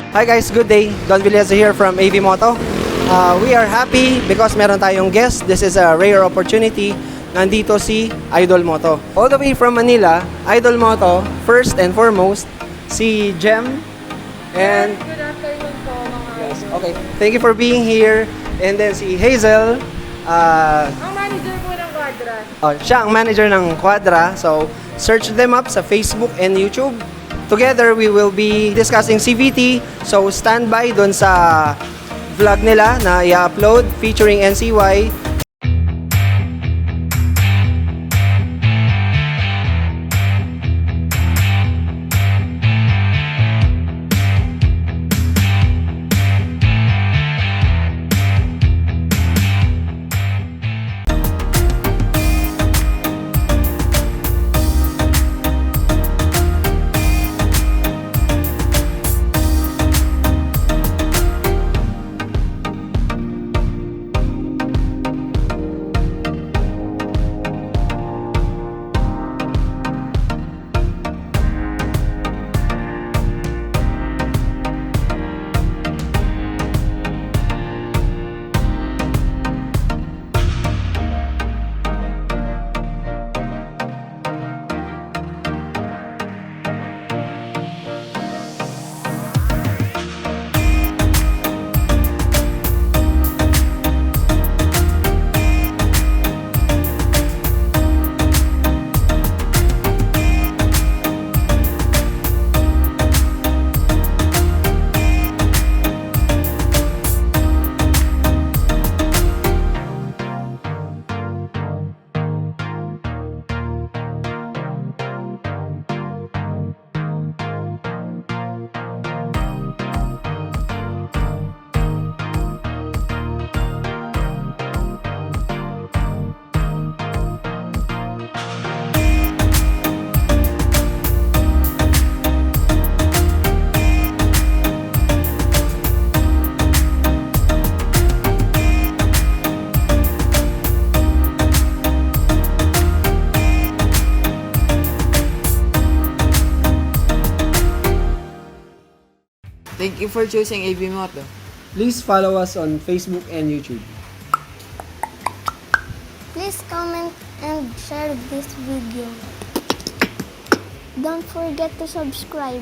Hi guys, good day. Don Villeza here from AV Moto. We are happy because meron tayong guest. This is a rare opportunity. Nandito si Idol Moto. All the way from Manila, Idol Moto, first and foremost, si Jem. And Good afternoon po mga yes, okay. Thank you for being here. And then si Hazel. Ang manager po ng Quadra. Siya ang manager ng Quadra. So, search them up sa Facebook and YouTube. Together, we will be discussing CVT. So, stand by dun sa vlog nila na i-upload featuring NCY. Thank you for choosing AV Moto. Please follow us on Facebook and YouTube. Please comment and share this video. Don't forget to subscribe.